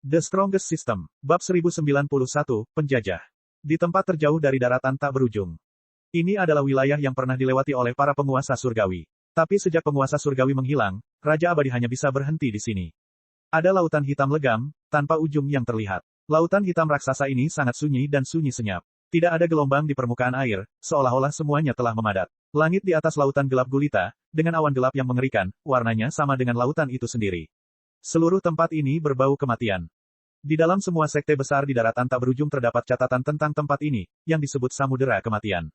The Strongest System, Bab 1091, Penjajah. Di tempat terjauh dari daratan tak berujung. Ini adalah wilayah yang pernah dilewati oleh para penguasa surgawi. Tapi sejak penguasa surgawi menghilang, Raja Abadi hanya bisa berhenti di sini. Ada lautan hitam legam, tanpa ujung yang terlihat. Lautan hitam raksasa ini sangat sunyi dan sunyi senyap. Tidak ada gelombang di permukaan air, seolah-olah semuanya telah memadat. Langit di atas lautan gelap gulita, dengan awan gelap yang mengerikan, warnanya sama dengan lautan itu sendiri. Seluruh tempat ini berbau kematian. Di dalam semua sekte besar di daratan tak berujung terdapat catatan tentang tempat ini, yang disebut Samudera Kematian.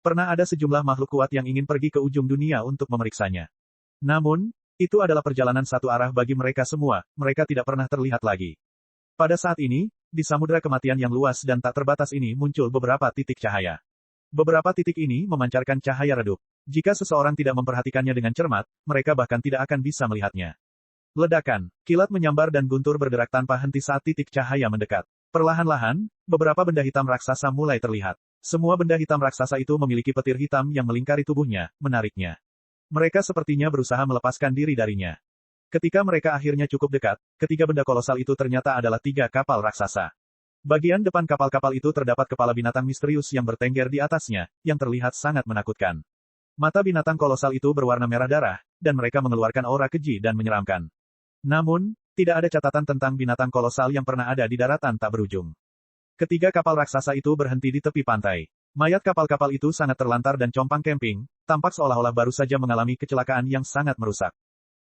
Pernah ada sejumlah makhluk kuat yang ingin pergi ke ujung dunia untuk memeriksanya. Namun, itu adalah perjalanan satu arah bagi mereka semua, mereka tidak pernah terlihat lagi. Pada saat ini, di Samudera Kematian yang luas dan tak terbatas ini muncul beberapa titik cahaya. Beberapa titik ini memancarkan cahaya redup. Jika seseorang tidak memperhatikannya dengan cermat, mereka bahkan tidak akan bisa melihatnya. Ledakan, kilat menyambar dan guntur bergerak tanpa henti saat titik cahaya mendekat. Perlahan-lahan, beberapa benda hitam raksasa mulai terlihat. Semua benda hitam raksasa itu memiliki petir hitam yang melingkari tubuhnya, menariknya. Mereka sepertinya berusaha melepaskan diri darinya. Ketika mereka akhirnya cukup dekat, ketiga benda kolosal itu ternyata adalah 3 kapal raksasa. Bagian depan kapal-kapal itu terdapat kepala binatang misterius yang bertengger di atasnya, yang terlihat sangat menakutkan. Mata binatang kolosal itu berwarna merah darah, dan mereka mengeluarkan aura keji dan menyeramkan. Namun, tidak ada catatan tentang binatang kolosal yang pernah ada di daratan tak berujung. Ketiga kapal raksasa itu berhenti di tepi pantai. Mayat kapal-kapal itu sangat terlantar dan compang camping, tampak seolah-olah baru saja mengalami kecelakaan yang sangat merusak.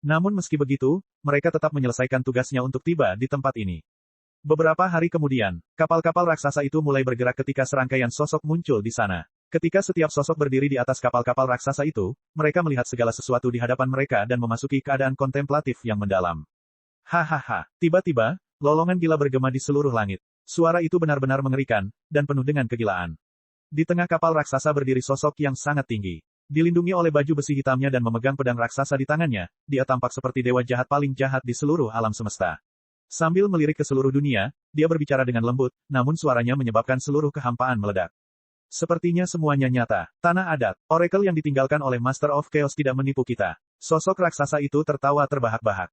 Namun meski begitu, mereka tetap menyelesaikan tugasnya untuk tiba di tempat ini. Beberapa hari kemudian, kapal-kapal raksasa itu mulai bergerak ketika serangkaian sosok muncul di sana. Ketika setiap sosok berdiri di atas kapal-kapal raksasa itu, mereka melihat segala sesuatu di hadapan mereka dan memasuki keadaan kontemplatif yang mendalam. Hahaha, tiba-tiba, lolongan gila bergema di seluruh langit. Suara itu benar-benar mengerikan, dan penuh dengan kegilaan. Di tengah kapal raksasa berdiri sosok yang sangat tinggi. Dilindungi oleh baju besi hitamnya dan memegang pedang raksasa di tangannya, dia tampak seperti dewa jahat paling jahat di seluruh alam semesta. Sambil melirik ke seluruh dunia, dia berbicara dengan lembut, namun suaranya menyebabkan seluruh kehampaan meledak. Sepertinya semuanya nyata. Tanah adat, oracle yang ditinggalkan oleh Master of Chaos tidak menipu kita. Sosok raksasa itu tertawa terbahak-bahak.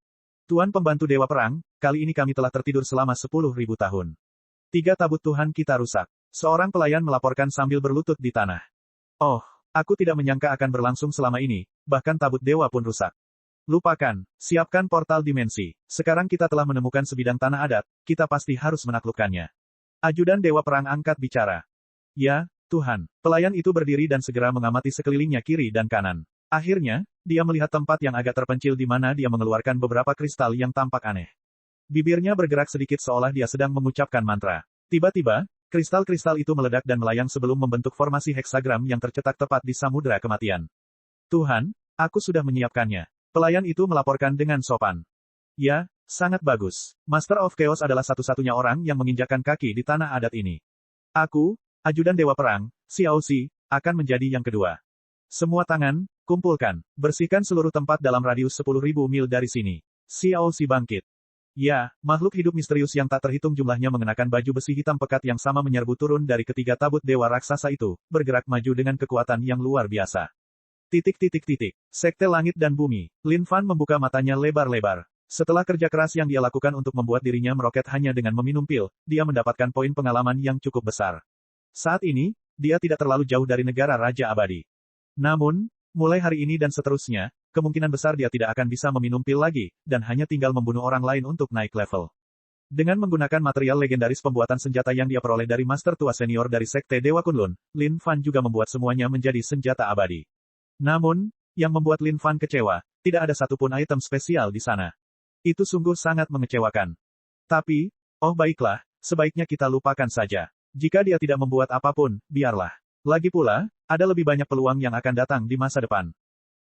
Tuan pembantu Dewa Perang, kali ini kami telah tertidur selama 10.000 tahun. 3 tabut Tuhan kita rusak. Seorang pelayan melaporkan sambil berlutut di tanah. Oh, aku tidak menyangka akan berlangsung selama ini, bahkan tabut dewa pun rusak. Lupakan, siapkan portal dimensi. Sekarang kita telah menemukan sebidang tanah adat, kita pasti harus menaklukkannya. Ajudan Dewa Perang angkat bicara. Ya, Tuhan. Pelayan itu berdiri dan segera mengamati sekelilingnya kiri dan kanan. Akhirnya, dia melihat tempat yang agak terpencil di mana dia mengeluarkan beberapa kristal yang tampak aneh. Bibirnya bergerak sedikit seolah dia sedang mengucapkan mantra. Tiba-tiba, kristal-kristal itu meledak dan melayang sebelum membentuk formasi heksagram yang tercetak tepat di Samudera Kematian. Tuhan, aku sudah menyiapkannya. Pelayan itu melaporkan dengan sopan. Ya, sangat bagus. Master of Chaos adalah satu-satunya orang yang menginjakkan kaki di tanah adat ini. Aku, Ajudan Dewa Perang, Xiao Xi, akan menjadi yang kedua. Semua tangan, kumpulkan. Bersihkan seluruh tempat dalam radius 10.000 mil dari sini. Xiao Xi bangkit. Ya, makhluk hidup misterius yang tak terhitung jumlahnya mengenakan baju besi hitam pekat yang sama menyerbu turun dari ketiga tabut dewa raksasa itu, bergerak maju dengan kekuatan yang luar biasa. Titik. Sekte langit dan bumi. Lin Fan membuka matanya lebar-lebar. Setelah kerja keras yang dia lakukan untuk membuat dirinya meroket hanya dengan meminum pil, dia mendapatkan poin pengalaman yang cukup besar. Saat ini, dia tidak terlalu jauh dari negara Raja Abadi. Namun, mulai hari ini dan seterusnya, kemungkinan besar dia tidak akan bisa meminum pil lagi, dan hanya tinggal membunuh orang lain untuk naik level. Dengan menggunakan material legendaris pembuatan senjata yang dia peroleh dari Master Tua Senior dari Sekte Dewa Kunlun, Lin Fan juga membuat semuanya menjadi senjata abadi. Namun, yang membuat Lin Fan kecewa, tidak ada satupun item spesial di sana. Itu sungguh sangat mengecewakan. Tapi, oh baiklah, sebaiknya kita lupakan saja. Jika dia tidak membuat apapun, biarlah. Lagi pula, ada lebih banyak peluang yang akan datang di masa depan.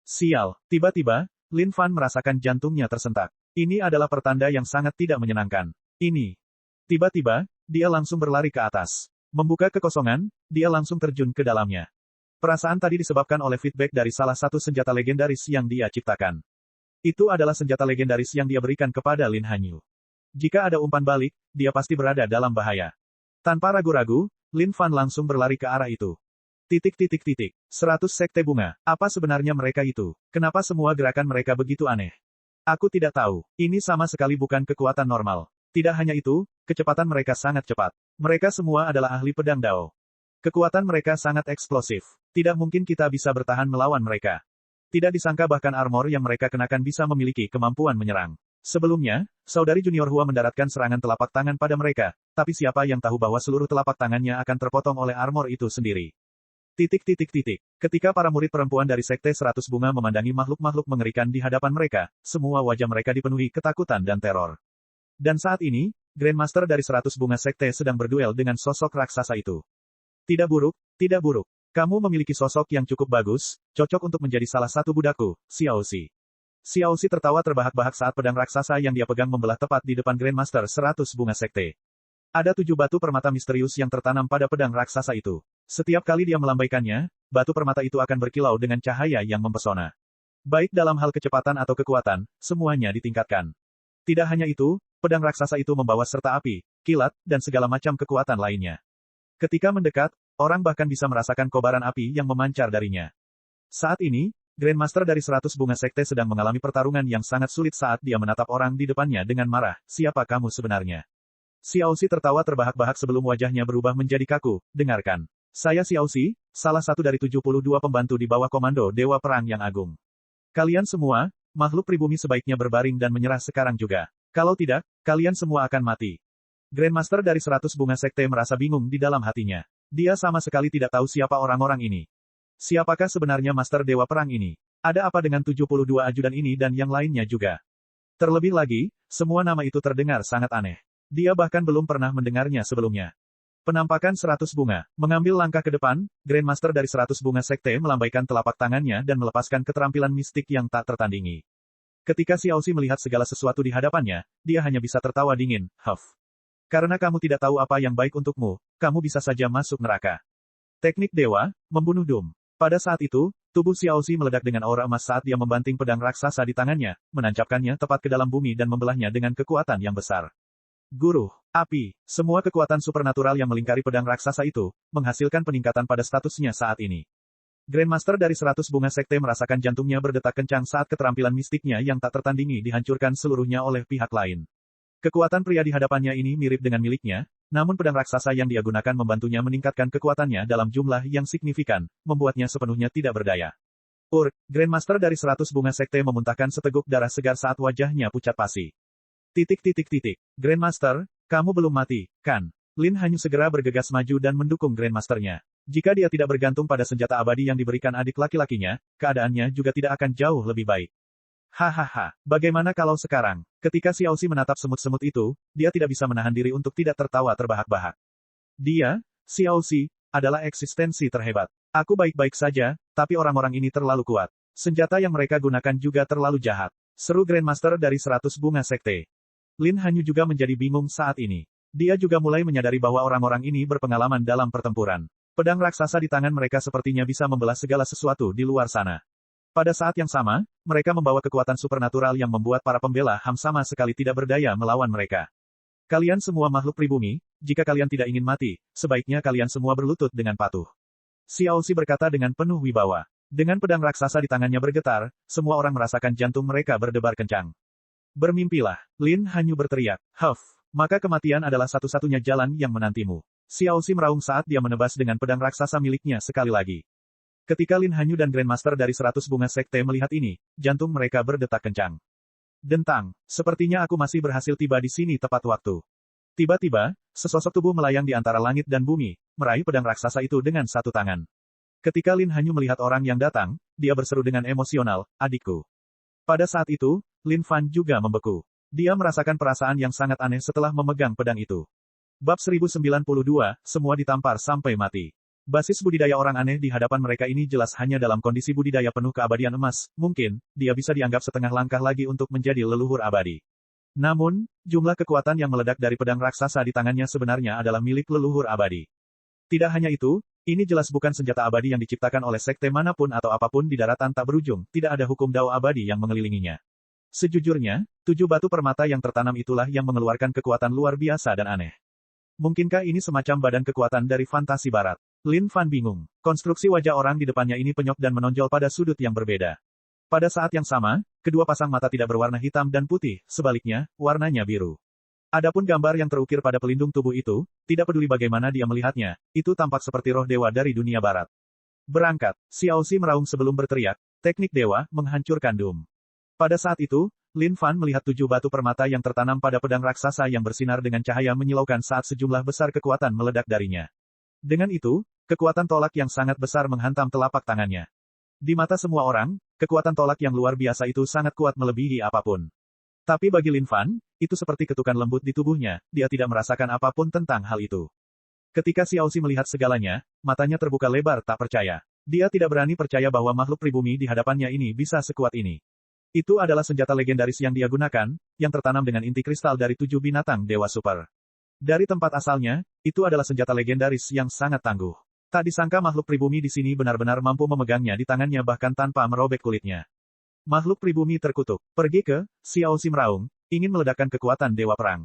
Sial, tiba-tiba, Lin Fan merasakan jantungnya tersentak. Ini adalah pertanda yang sangat tidak menyenangkan. Ini. Tiba-tiba, dia langsung berlari ke atas. Membuka kekosongan, dia langsung terjun ke dalamnya. Perasaan tadi disebabkan oleh feedback dari salah satu senjata legendaris yang dia ciptakan. Itu adalah senjata legendaris yang dia berikan kepada Lin Hanyu. Jika ada umpan balik, dia pasti berada dalam bahaya. Tanpa ragu-ragu, Lin Fan langsung berlari ke arah itu. 100 sekte bunga. Apa sebenarnya mereka itu? Kenapa semua gerakan mereka begitu aneh? Aku tidak tahu. Ini sama sekali bukan kekuatan normal. Tidak hanya itu, kecepatan mereka sangat cepat. Mereka semua adalah ahli pedang Dao. Kekuatan mereka sangat eksplosif. Tidak mungkin kita bisa bertahan melawan mereka. Tidak disangka bahkan armor yang mereka kenakan bisa memiliki kemampuan menyerang. Sebelumnya, saudari junior Hua mendaratkan serangan telapak tangan pada mereka, tapi siapa yang tahu bahwa seluruh telapak tangannya akan terpotong oleh armor itu sendiri. Ketika para murid perempuan dari Sekte 100 Bunga memandangi makhluk-makhluk mengerikan di hadapan mereka, semua wajah mereka dipenuhi ketakutan dan teror. Dan saat ini, Grandmaster dari 100 Bunga Sekte sedang berduel dengan sosok raksasa itu. Tidak buruk, tidak buruk. Kamu memiliki sosok yang cukup bagus, cocok untuk menjadi salah satu budakku, Xiaoxi. Xiaoxi tertawa terbahak-bahak saat pedang raksasa yang dia pegang membelah tepat di depan Grandmaster 100 Bunga Sekte. Ada 7 batu permata misterius yang tertanam pada pedang raksasa itu. Setiap kali dia melambaikannya, batu permata itu akan berkilau dengan cahaya yang mempesona. Baik dalam hal kecepatan atau kekuatan, semuanya ditingkatkan. Tidak hanya itu, pedang raksasa itu membawa serta api, kilat, dan segala macam kekuatan lainnya. Ketika mendekat, orang bahkan bisa merasakan kobaran api yang memancar darinya. Saat ini, Grandmaster dari 100 Bunga Sekte sedang mengalami pertarungan yang sangat sulit saat dia menatap orang di depannya dengan marah. Siapa kamu sebenarnya? Xiaoxi tertawa terbahak-bahak sebelum wajahnya berubah menjadi kaku. Dengarkan. Saya Xiaoxi, salah satu dari 72 pembantu di bawah komando Dewa Perang yang Agung. Kalian semua, makhluk pribumi sebaiknya berbaring dan menyerah sekarang juga. Kalau tidak, kalian semua akan mati. Grandmaster dari 100 Bunga Sekte merasa bingung di dalam hatinya. Dia sama sekali tidak tahu siapa orang-orang ini. Siapakah sebenarnya Master Dewa Perang ini? Ada apa dengan 72 ajudan ini dan yang lainnya juga? Terlebih lagi, semua nama itu terdengar sangat aneh. Dia bahkan belum pernah mendengarnya sebelumnya. Penampakan 100 bunga. Mengambil langkah ke depan, Grandmaster dari 100 Bunga Sekte melambaikan telapak tangannya dan melepaskan keterampilan mistik yang tak tertandingi. Ketika Xiaoxi melihat segala sesuatu di hadapannya, dia hanya bisa tertawa dingin. Huff. Karena kamu tidak tahu apa yang baik untukmu, kamu bisa saja masuk neraka. Teknik Dewa, membunuh Doom. Pada saat itu, tubuh Xiaoxi meledak dengan aura emas saat dia membanting pedang raksasa di tangannya, menancapkannya tepat ke dalam bumi dan membelahnya dengan kekuatan yang besar. Guru, api, semua kekuatan supernatural yang melingkari pedang raksasa itu, menghasilkan peningkatan pada statusnya saat ini. Grandmaster dari 100 Bunga Sekte merasakan jantungnya berdetak kencang saat keterampilan mistiknya yang tak tertandingi dihancurkan seluruhnya oleh pihak lain. Kekuatan pria di hadapannya ini mirip dengan miliknya, namun pedang raksasa yang dia gunakan membantunya meningkatkan kekuatannya dalam jumlah yang signifikan, membuatnya sepenuhnya tidak berdaya. Grandmaster dari 100 Bunga Sekte memuntahkan seteguk darah segar saat wajahnya pucat pasi. Grandmaster, kamu belum mati, kan? Lin Hanyu segera bergegas maju dan mendukung Grandmasternya. Jika dia tidak bergantung pada senjata abadi yang diberikan adik laki-lakinya, keadaannya juga tidak akan jauh lebih baik. Hahaha, bagaimana kalau sekarang? Ketika Xiaoxi menatap semut-semut itu, dia tidak bisa menahan diri untuk tidak tertawa terbahak-bahak. Dia, Xiaoxi, adalah eksistensi terhebat. Aku baik-baik saja, tapi orang-orang ini terlalu kuat. Senjata yang mereka gunakan juga terlalu jahat. Seru Grandmaster dari 100 Bunga Sekte. Lin Hanyu juga menjadi bingung saat ini. Dia juga mulai menyadari bahwa orang-orang ini berpengalaman dalam pertempuran. Pedang raksasa di tangan mereka sepertinya bisa membelah segala sesuatu di luar sana. Pada saat yang sama, mereka membawa kekuatan supernatural yang membuat para pembela HAM sama sekali tidak berdaya melawan mereka. Kalian semua makhluk pribumi, jika kalian tidak ingin mati, sebaiknya kalian semua berlutut dengan patuh. Xiaoxi berkata dengan penuh wibawa. Dengan pedang raksasa di tangannya bergetar, semua orang merasakan jantung mereka berdebar kencang. Bermimpilah, Lin Hanyu berteriak. Huff, maka kematian adalah satu-satunya jalan yang menantimu. Xiaoxi meraung saat dia menebas dengan pedang raksasa miliknya sekali lagi. Ketika Lin Hanyu dan Grandmaster dari 100 Bunga Sekte melihat ini, jantung mereka berdetak kencang. Dentang, sepertinya aku masih berhasil tiba di sini tepat waktu. Tiba-tiba, sesosok tubuh melayang di antara langit dan bumi, meraih pedang raksasa itu dengan satu tangan. Ketika Lin Hanyu melihat orang yang datang, dia berseru dengan emosional, adikku. Pada saat itu, Lin Fan juga membeku. Dia merasakan perasaan yang sangat aneh setelah memegang pedang itu. Bab 1092, semua ditampar sampai mati. Basis budidaya orang aneh di hadapan mereka ini jelas hanya dalam kondisi budidaya penuh keabadian emas, mungkin, dia bisa dianggap setengah langkah lagi untuk menjadi leluhur abadi. Namun, jumlah kekuatan yang meledak dari pedang raksasa di tangannya sebenarnya adalah milik leluhur abadi. Tidak hanya itu, ini jelas bukan senjata abadi yang diciptakan oleh sekte manapun atau apapun di daratan tak berujung, tidak ada hukum Dao abadi yang mengelilinginya. Sejujurnya, 7 batu permata yang tertanam itulah yang mengeluarkan kekuatan luar biasa dan aneh. Mungkinkah ini semacam badan kekuatan dari fantasi barat? Lin Fan bingung. Konstruksi wajah orang di depannya ini penyok dan menonjol pada sudut yang berbeda. Pada saat yang sama, kedua pasang mata tidak berwarna hitam dan putih, sebaliknya, warnanya biru. Adapun gambar yang terukir pada pelindung tubuh itu, tidak peduli bagaimana dia melihatnya, itu tampak seperti roh dewa dari dunia barat. Berangkat, Xiaoxi meraung sebelum berteriak, teknik dewa, menghancurkan Doom. Pada saat itu, Lin Fan melihat 7 batu permata yang tertanam pada pedang raksasa yang bersinar dengan cahaya menyilaukan saat sejumlah besar kekuatan meledak darinya. Dengan itu, kekuatan tolak yang sangat besar menghantam telapak tangannya. Di mata semua orang, kekuatan tolak yang luar biasa itu sangat kuat melebihi apapun. Tapi bagi Lin Fan, itu seperti ketukan lembut di tubuhnya, dia tidak merasakan apapun tentang hal itu. Ketika Xiaoxi melihat segalanya, matanya terbuka lebar tak percaya. Dia tidak berani percaya bahwa makhluk pribumi di hadapannya ini bisa sekuat ini. Itu adalah senjata legendaris yang dia gunakan, yang tertanam dengan inti kristal dari 7 binatang Dewa Super. Dari tempat asalnya, itu adalah senjata legendaris yang sangat tangguh. Tak disangka makhluk pribumi di sini benar-benar mampu memegangnya di tangannya bahkan tanpa merobek kulitnya. Makhluk pribumi terkutuk. Pergi ke, Xiaoxi meraung, ingin meledakkan kekuatan Dewa Perang.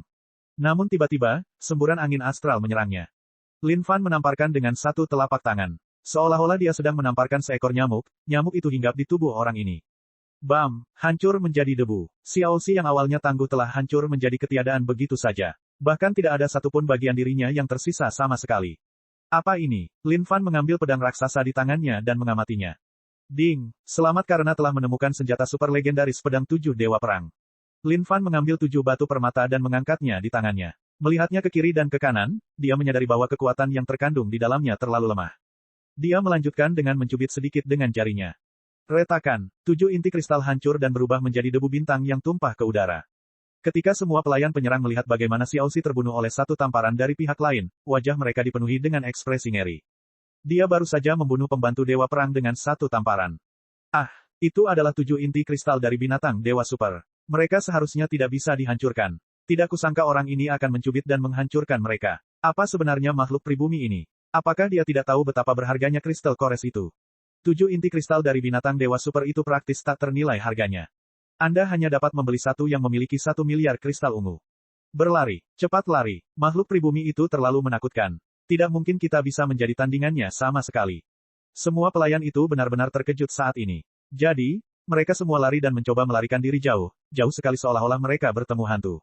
Namun tiba-tiba, semburan angin astral menyerangnya. Lin Fan menamparkan dengan satu telapak tangan. Seolah-olah dia sedang menamparkan seekor nyamuk, nyamuk itu hinggap di tubuh orang ini. Bam! Hancur menjadi debu. Xiaoxi yang awalnya tangguh telah hancur menjadi ketiadaan begitu saja. Bahkan tidak ada satupun bagian dirinya yang tersisa sama sekali. Apa ini? Lin Fan mengambil pedang raksasa di tangannya dan mengamatinya. Ding! Selamat karena telah menemukan senjata super legendaris pedang 7 Dewa Perang. Lin Fan mengambil 7 batu permata dan mengangkatnya di tangannya. Melihatnya ke kiri dan ke kanan, dia menyadari bahwa kekuatan yang terkandung di dalamnya terlalu lemah. Dia melanjutkan dengan mencubit sedikit dengan jarinya. Retakan, 7 inti kristal hancur dan berubah menjadi debu bintang yang tumpah ke udara. Ketika semua pelayan penyerang melihat bagaimana Xiaoxi terbunuh oleh satu tamparan dari pihak lain, wajah mereka dipenuhi dengan ekspresi ngeri. Dia baru saja membunuh pembantu Dewa Perang dengan satu tamparan. Ah, itu adalah 7 inti kristal dari binatang Dewa Super. Mereka seharusnya tidak bisa dihancurkan. Tidak kusangka orang ini akan mencubit dan menghancurkan mereka. Apa sebenarnya makhluk pribumi ini? Apakah dia tidak tahu betapa berharganya kristal kores itu? 7 inti kristal dari binatang Dewa Super itu praktis tak ternilai harganya. Anda hanya dapat membeli satu yang memiliki 1 miliar kristal ungu. Berlari, cepat lari, makhluk pribumi itu terlalu menakutkan. Tidak mungkin kita bisa menjadi tandingannya sama sekali. Semua pelayan itu benar-benar terkejut saat ini. Jadi, mereka semua lari dan mencoba melarikan diri jauh, jauh sekali seolah-olah mereka bertemu hantu.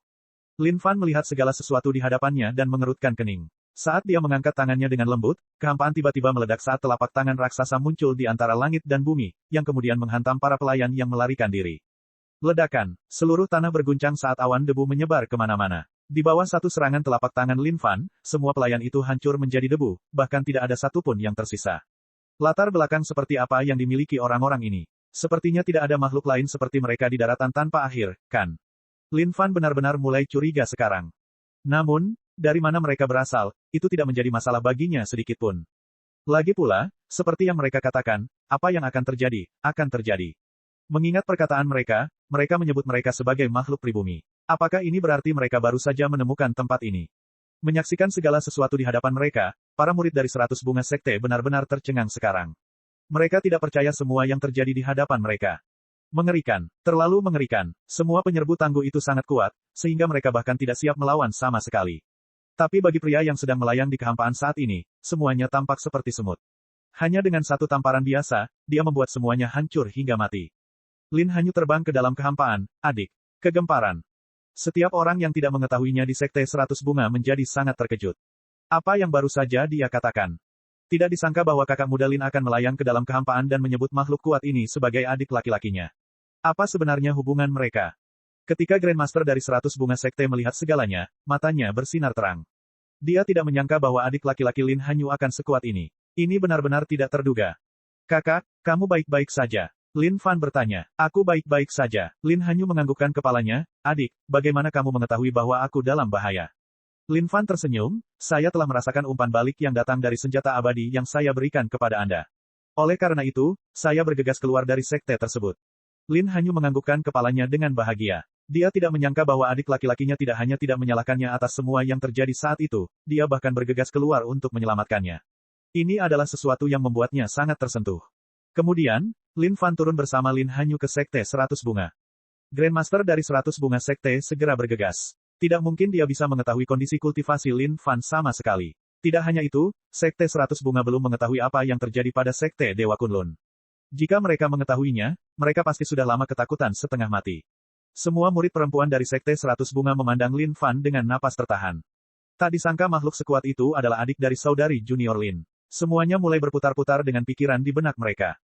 Lin Fan melihat segala sesuatu di hadapannya dan mengerutkan kening. Saat dia mengangkat tangannya dengan lembut, kehampaan tiba-tiba meledak saat telapak tangan raksasa muncul di antara langit dan bumi, yang kemudian menghantam para pelayan yang melarikan diri. Ledakan, seluruh tanah berguncang saat awan debu menyebar kemana-mana. Di bawah satu serangan telapak tangan Lin Fan, semua pelayan itu hancur menjadi debu, bahkan tidak ada satupun yang tersisa. Latar belakang seperti apa yang dimiliki orang-orang ini? Sepertinya tidak ada makhluk lain seperti mereka di daratan tanpa akhir, kan? Lin Fan benar-benar mulai curiga sekarang. Namun, dari mana mereka berasal, itu tidak menjadi masalah baginya sedikitpun. Lagi pula, seperti yang mereka katakan, apa yang akan terjadi, akan terjadi. Mengingat perkataan mereka, mereka menyebut mereka sebagai makhluk pribumi. Apakah ini berarti mereka baru saja menemukan tempat ini? Menyaksikan segala sesuatu di hadapan mereka, para murid dari 100 bunga sekte benar-benar tercengang sekarang. Mereka tidak percaya semua yang terjadi di hadapan mereka. Mengerikan, terlalu mengerikan. Semua penyerbu tangguh itu sangat kuat, sehingga mereka bahkan tidak siap melawan sama sekali. Tapi bagi pria yang sedang melayang di kehampaan saat ini, semuanya tampak seperti semut. Hanya dengan satu tamparan biasa, dia membuat semuanya hancur hingga mati. Lin Hanyu terbang ke dalam kehampaan, adik. Kegemparan. Setiap orang yang tidak mengetahuinya di Sekte 100 Bunga menjadi sangat terkejut. Apa yang baru saja dia katakan? Tidak disangka bahwa kakak muda Lin akan melayang ke dalam kehampaan dan menyebut makhluk kuat ini sebagai adik laki-lakinya. Apa sebenarnya hubungan mereka? Ketika Grandmaster dari 100 Bunga Sekte melihat segalanya, matanya bersinar terang. Dia tidak menyangka bahwa adik laki-laki Lin Hanyu akan sekuat ini. Ini benar-benar tidak terduga. Kakak, kamu baik-baik saja? Lin Fan bertanya. Aku baik-baik saja. Lin Hanyu menganggukkan kepalanya. Adik, bagaimana kamu mengetahui bahwa aku dalam bahaya? Lin Fan tersenyum, saya telah merasakan umpan balik yang datang dari senjata abadi yang saya berikan kepada Anda. Oleh karena itu, saya bergegas keluar dari sekte tersebut. Lin Hanyu menganggukkan kepalanya dengan bahagia. Dia tidak menyangka bahwa adik laki-lakinya tidak hanya tidak menyalahkannya atas semua yang terjadi saat itu, dia bahkan bergegas keluar untuk menyelamatkannya. Ini adalah sesuatu yang membuatnya sangat tersentuh. Kemudian, Lin Fan turun bersama Lin Hanyu ke Sekte 100 Bunga. Grandmaster dari 100 Bunga Sekte segera bergegas. Tidak mungkin dia bisa mengetahui kondisi kultivasi Lin Fan sama sekali. Tidak hanya itu, Sekte 100 Bunga belum mengetahui apa yang terjadi pada Sekte Dewa Kunlun. Jika mereka mengetahuinya, mereka pasti sudah lama ketakutan setengah mati. Semua murid perempuan dari Sekte 100 Bunga memandang Lin Fan dengan napas tertahan. Tak disangka makhluk sekuat itu adalah adik dari saudari junior Lin. Semuanya mulai berputar-putar dengan pikiran di benak mereka.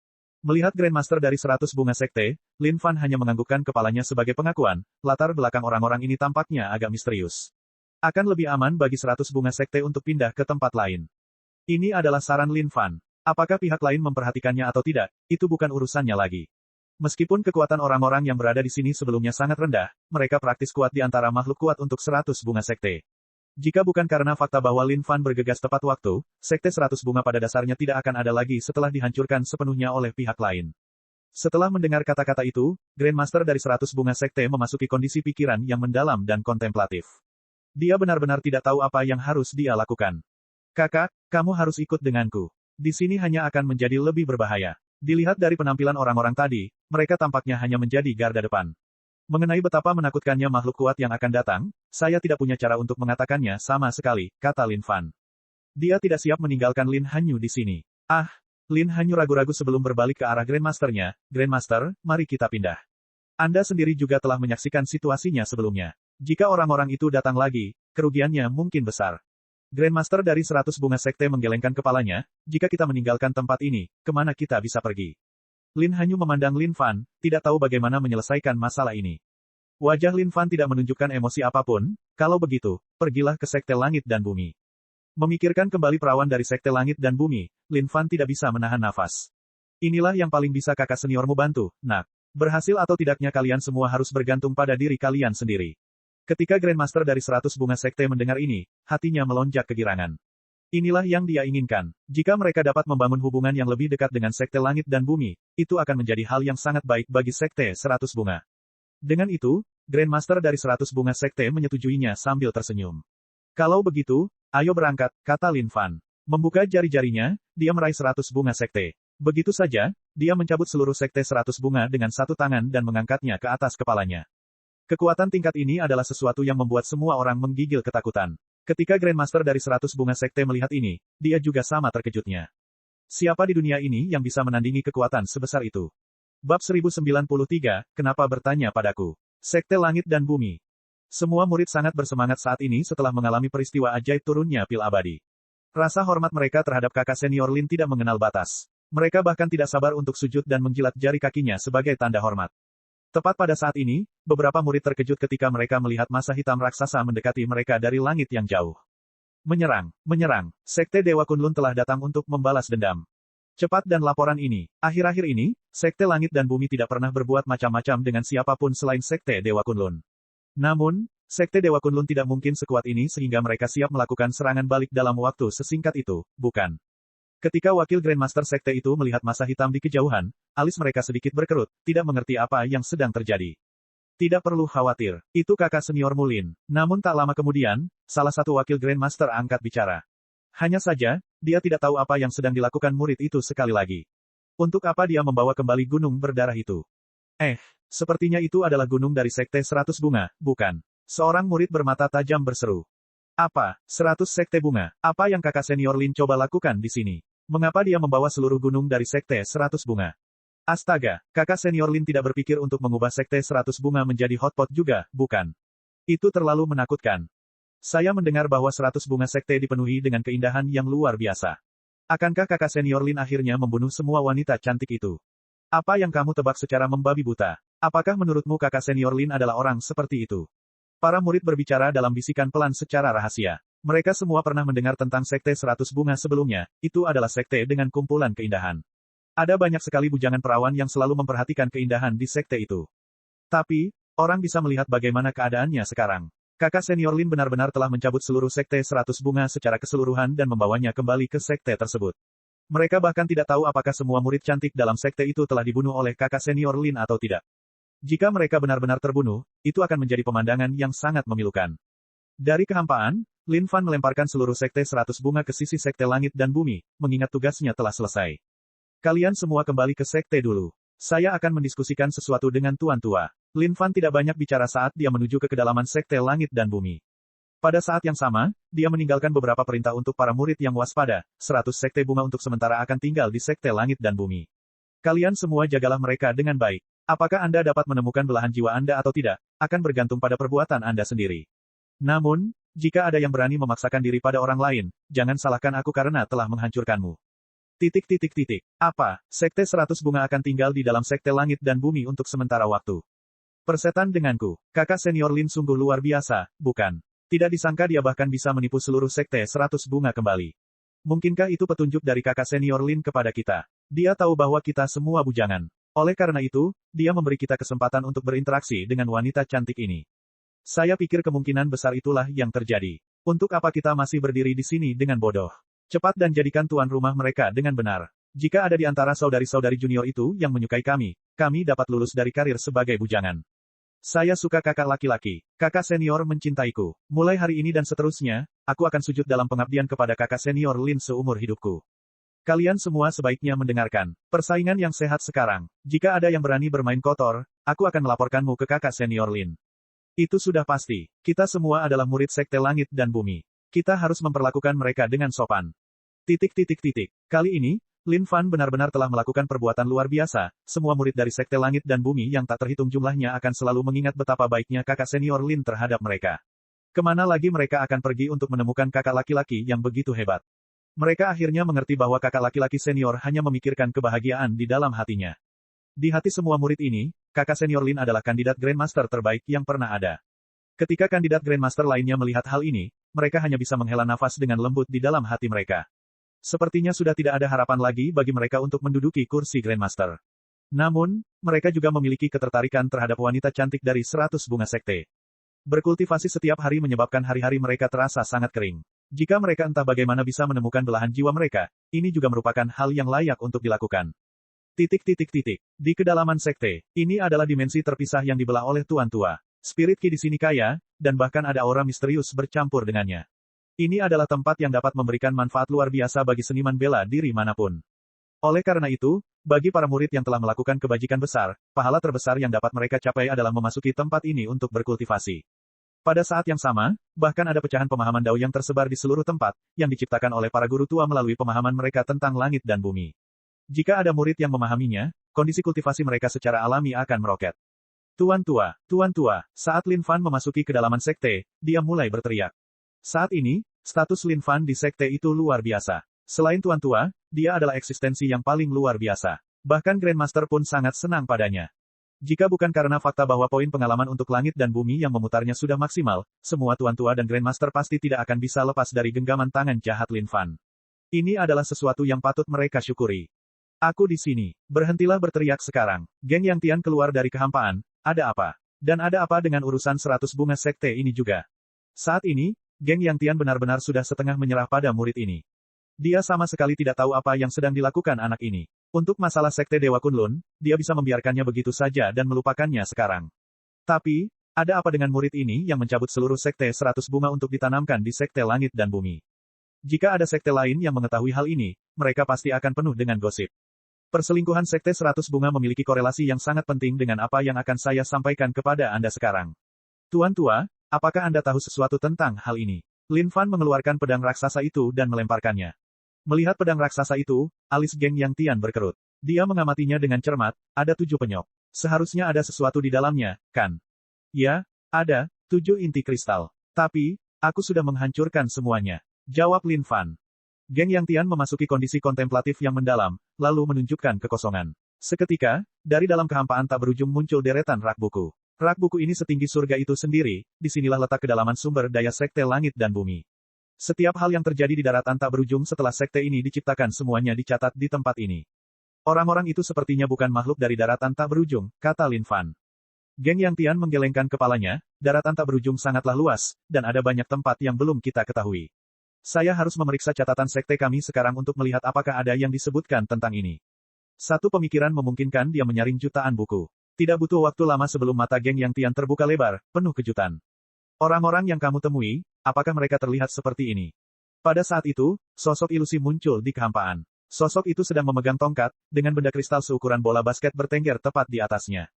Melihat Grandmaster dari 100 Bunga Sekte, Lin Fan hanya menganggukkan kepalanya sebagai pengakuan, latar belakang orang-orang ini tampaknya agak misterius. Akan lebih aman bagi 100 Bunga Sekte untuk pindah ke tempat lain. Ini adalah saran Lin Fan. Apakah pihak lain memperhatikannya atau tidak, itu bukan urusannya lagi. Meskipun kekuatan orang-orang yang berada di sini sebelumnya sangat rendah, mereka praktis kuat di antara makhluk kuat untuk 100 Bunga Sekte. Jika bukan karena fakta bahwa Lin Fan bergegas tepat waktu, Sekte 100 Bunga pada dasarnya tidak akan ada lagi setelah dihancurkan sepenuhnya oleh pihak lain. Setelah mendengar kata-kata itu, Grandmaster dari 100 Bunga Sekte memasuki kondisi pikiran yang mendalam dan kontemplatif. Dia benar-benar tidak tahu apa yang harus dia lakukan. Kakak, kamu harus ikut denganku. Di sini hanya akan menjadi lebih berbahaya. Dilihat dari penampilan orang-orang tadi, mereka tampaknya hanya menjadi garda depan. Mengenai betapa menakutkannya makhluk kuat yang akan datang, saya tidak punya cara untuk mengatakannya sama sekali, kata Lin Fan. Dia tidak siap meninggalkan Lin Hanyu di sini. Lin Hanyu ragu-ragu sebelum berbalik ke arah Grandmaster-nya. Grandmaster, mari kita pindah. Anda sendiri juga telah menyaksikan situasinya sebelumnya. Jika orang-orang itu datang lagi, kerugiannya mungkin besar. Grandmaster dari 100 Bunga Sekte menggelengkan kepalanya, jika kita meninggalkan tempat ini, kemana kita bisa pergi? Lin Hanyu memandang Lin Fan, tidak tahu bagaimana menyelesaikan masalah ini. Wajah Lin Fan tidak menunjukkan emosi apapun, kalau begitu, pergilah ke Sekte Langit dan Bumi. Memikirkan kembali perawan dari Sekte Langit dan Bumi, Lin Fan tidak bisa menahan nafas. Inilah yang paling bisa kakak seniormu bantu, nak. Berhasil atau tidaknya kalian semua harus bergantung pada diri kalian sendiri. Ketika Grandmaster dari 100 Bunga Sekte mendengar ini, hatinya melonjak kegirangan. Inilah yang dia inginkan. Jika mereka dapat membangun hubungan yang lebih dekat dengan Sekte Langit dan Bumi, itu akan menjadi hal yang sangat baik bagi Sekte 100 Bunga. Dengan itu, Grandmaster dari 100 Bunga Sekte menyetujuinya sambil tersenyum. Kalau begitu, ayo berangkat, kata Lin Fan. Membuka jari-jarinya, dia meraih 100 Bunga Sekte. Begitu saja, dia mencabut seluruh Sekte 100 Bunga dengan satu tangan dan mengangkatnya ke atas kepalanya. Kekuatan tingkat ini adalah sesuatu yang membuat semua orang menggigil ketakutan. Ketika Grandmaster dari 100 Bunga Sekte melihat ini, dia juga sama terkejutnya. Siapa di dunia ini yang bisa menandingi kekuatan sebesar itu? Bab 1093, kenapa bertanya padaku? Sekte Langit dan Bumi. Semua murid sangat bersemangat saat ini setelah mengalami peristiwa ajaib turunnya pil abadi. Rasa hormat mereka terhadap kakak senior Lin tidak mengenal batas. Mereka bahkan tidak sabar untuk sujud dan menjilat jari kakinya sebagai tanda hormat. Tepat pada saat ini, beberapa murid terkejut ketika mereka melihat massa hitam raksasa mendekati mereka dari langit yang jauh. Menyerang, menyerang. Sekte Dewa Kunlun telah datang untuk membalas dendam. Cepat dan laporan ini. Akhir-akhir ini, Sekte Langit dan Bumi tidak pernah berbuat macam-macam dengan siapapun selain Sekte Dewa Kunlun. Namun, Sekte Dewa Kunlun tidak mungkin sekuat ini sehingga mereka siap melakukan serangan balik dalam waktu sesingkat itu, bukan? Ketika wakil Grandmaster Sekte itu melihat massa hitam di kejauhan, alis mereka sedikit berkerut, tidak mengerti apa yang sedang terjadi. Tidak perlu khawatir, itu kakak senior Mulin. Namun tak lama kemudian, salah satu wakil Grandmaster angkat bicara. Hanya saja, dia tidak tahu apa yang sedang dilakukan murid itu sekali lagi. Untuk apa dia membawa kembali gunung berdarah itu? Sepertinya itu adalah gunung dari Sekte 100 Bunga, bukan? Seorang murid bermata tajam berseru. Apa, 100 Sekte Bunga? Apa yang kakak senior Lin coba lakukan di sini? Mengapa dia membawa seluruh gunung dari Sekte 100 Bunga? Astaga, kakak senior Lin tidak berpikir untuk mengubah Sekte 100 Bunga menjadi hotpot juga, bukan? Itu terlalu menakutkan. Saya mendengar bahwa 100 Bunga Sekte dipenuhi dengan keindahan yang luar biasa. Akankah kakak senior Lin akhirnya membunuh semua wanita cantik itu? Apa yang kamu tebak secara membabi buta? Apakah menurutmu kakak senior Lin adalah orang seperti itu? Para murid berbicara dalam bisikan pelan secara rahasia. Mereka semua pernah mendengar tentang Sekte 100 Bunga sebelumnya, itu adalah sekte dengan kumpulan keindahan. Ada banyak sekali bujangan perawan yang selalu memperhatikan keindahan di sekte itu. Tapi, orang bisa melihat bagaimana keadaannya sekarang. Kakak senior Lin benar-benar telah mencabut seluruh Sekte 100 Bunga secara keseluruhan dan membawanya kembali ke sekte tersebut. Mereka bahkan tidak tahu apakah semua murid cantik dalam sekte itu telah dibunuh oleh kakak senior Lin atau tidak. Jika mereka benar-benar terbunuh, itu akan menjadi pemandangan yang sangat memilukan. Dari kehampaan, Lin Fan melemparkan seluruh Sekte 100 Bunga ke sisi Sekte Langit dan Bumi, mengingat tugasnya telah selesai. Kalian semua kembali ke sekte dulu. Saya akan mendiskusikan sesuatu dengan Tuan Tua. Lin Fan tidak banyak bicara saat dia menuju ke kedalaman Sekte Langit dan Bumi. Pada saat yang sama, dia meninggalkan beberapa perintah untuk para murid yang waspada, 100 Sekte Bunga untuk sementara akan tinggal di Sekte Langit dan Bumi. Kalian semua jagalah mereka dengan baik. Apakah Anda dapat menemukan belahan jiwa Anda atau tidak, akan bergantung pada perbuatan Anda sendiri. Namun, jika ada yang berani memaksakan diri pada orang lain, jangan salahkan aku karena telah menghancurkanmu. Apa, Sekte 100 Bunga akan tinggal di dalam Sekte Langit dan Bumi untuk sementara waktu. Persetan denganku, kakak senior Lin sungguh luar biasa, bukan? Tidak disangka dia bahkan bisa menipu seluruh Sekte 100 Bunga kembali. Mungkinkah itu petunjuk dari kakak senior Lin kepada kita? Dia tahu bahwa kita semua bujangan. Oleh karena itu, dia memberi kita kesempatan untuk berinteraksi dengan wanita cantik ini. Saya pikir kemungkinan besar itulah yang terjadi. Untuk apa kita masih berdiri di sini dengan bodoh? Cepat dan jadikan tuan rumah mereka dengan benar. Jika ada di antara saudari-saudari junior itu yang menyukai kami dapat lulus dari karir sebagai bujangan. Saya suka kakak laki-laki. Kakak senior mencintaiku. Mulai hari ini dan seterusnya, aku akan sujud dalam pengabdian kepada kakak senior Lin seumur hidupku. Kalian semua sebaiknya mendengarkan. Persaingan yang sehat sekarang. Jika ada yang berani bermain kotor, aku akan melaporkanmu ke kakak senior Lin. Itu sudah pasti. Kita semua adalah murid Sekte Langit dan Bumi. Kita harus memperlakukan mereka dengan sopan. Kali ini, Lin Fan benar-benar telah melakukan perbuatan luar biasa. Semua murid dari Sekte Langit dan Bumi yang tak terhitung jumlahnya akan selalu mengingat betapa baiknya kakak senior Lin terhadap mereka. Kemana lagi mereka akan pergi untuk menemukan kakak laki-laki yang begitu hebat? Mereka akhirnya mengerti bahwa kakak laki-laki senior hanya memikirkan kebahagiaan di dalam hatinya. Di hati semua murid ini, kakak senior Lin adalah kandidat Grandmaster terbaik yang pernah ada. Ketika kandidat Grandmaster lainnya melihat hal ini, mereka hanya bisa menghela nafas dengan lembut di dalam hati mereka. Sepertinya sudah tidak ada harapan lagi bagi mereka untuk menduduki kursi Grandmaster. Namun, mereka juga memiliki ketertarikan terhadap wanita cantik dari 100 bunga sekte. Berkultivasi setiap hari menyebabkan hari-hari mereka terasa sangat kering. Jika mereka entah bagaimana bisa menemukan belahan jiwa mereka, ini juga merupakan hal yang layak untuk dilakukan. Di kedalaman sekte, ini adalah dimensi terpisah yang dibelah oleh Tuan Tua. Spirit Ki di sini kaya, dan bahkan ada aura misterius bercampur dengannya. Ini adalah tempat yang dapat memberikan manfaat luar biasa bagi seniman bela diri manapun. Oleh karena itu, bagi para murid yang telah melakukan kebajikan besar, pahala terbesar yang dapat mereka capai adalah memasuki tempat ini untuk berkultivasi. Pada saat yang sama, bahkan ada pecahan pemahaman Dao yang tersebar di seluruh tempat, yang diciptakan oleh para guru tua melalui pemahaman mereka tentang langit dan bumi. Jika ada murid yang memahaminya, kondisi kultivasi mereka secara alami akan meroket. Tuan Tua, saat Lin Fan memasuki kedalaman sekte, dia mulai berteriak. Saat ini, status Lin Fan di sekte itu luar biasa. Selain Tuan Tua, dia adalah eksistensi yang paling luar biasa. Bahkan Grandmaster pun sangat senang padanya. Jika bukan karena fakta bahwa poin pengalaman untuk langit dan bumi yang memutarnya sudah maksimal, semua Tuan Tua dan Grandmaster pasti tidak akan bisa lepas dari genggaman tangan jahat Lin Fan. Ini adalah sesuatu yang patut mereka syukuri. Aku di sini. Berhentilah berteriak sekarang. Geng Yang Tian keluar dari kehampaan. Ada apa? Dan ada apa dengan urusan 100 bunga sekte ini juga? Saat ini, Geng Yang Tian benar-benar sudah setengah menyerah pada murid ini. Dia sama sekali tidak tahu apa yang sedang dilakukan anak ini. Untuk masalah sekte Dewa Kunlun, dia bisa membiarkannya begitu saja dan melupakannya sekarang. Tapi, ada apa dengan murid ini yang mencabut seluruh sekte 100 bunga untuk ditanamkan di sekte langit dan bumi? Jika ada sekte lain yang mengetahui hal ini, mereka pasti akan penuh dengan gosip. Perselingkuhan sekte 100 bunga memiliki korelasi yang sangat penting dengan apa yang akan saya sampaikan kepada Anda sekarang. Tuan Tua, apakah Anda tahu sesuatu tentang hal ini? Lin Fan mengeluarkan pedang raksasa itu dan melemparkannya. Melihat pedang raksasa itu, alis Geng Yang Tian berkerut. Dia mengamatinya dengan cermat, ada 7 penyok. Seharusnya ada sesuatu di dalamnya, kan? Ya, ada, 7 inti kristal. Tapi, aku sudah menghancurkan semuanya. Jawab Lin Fan. Geng Yang Tian memasuki kondisi kontemplatif yang mendalam, lalu menunjukkan kekosongan. Seketika, dari dalam kehampaan tak berujung muncul deretan rak buku. Rak buku ini setinggi surga itu sendiri, disinilah letak kedalaman sumber daya sekte langit dan bumi. Setiap hal yang terjadi di daratan tak berujung setelah sekte ini diciptakan semuanya dicatat di tempat ini. Orang-orang itu sepertinya bukan makhluk dari daratan tak berujung, kata Lin Fan. Geng Yang Tian menggelengkan kepalanya, daratan tak berujung sangatlah luas, dan ada banyak tempat yang belum kita ketahui. Saya harus memeriksa catatan sekte kami sekarang untuk melihat apakah ada yang disebutkan tentang ini. Satu pemikiran memungkinkan dia menyaring jutaan buku. Tidak butuh waktu lama sebelum mata Geng Yang Tian terbuka lebar, penuh kejutan. Orang-orang yang kamu temui, apakah mereka terlihat seperti ini? Pada saat itu, sosok ilusi muncul di kehampaan. Sosok itu sedang memegang tongkat, dengan benda kristal seukuran bola basket bertengger tepat di atasnya.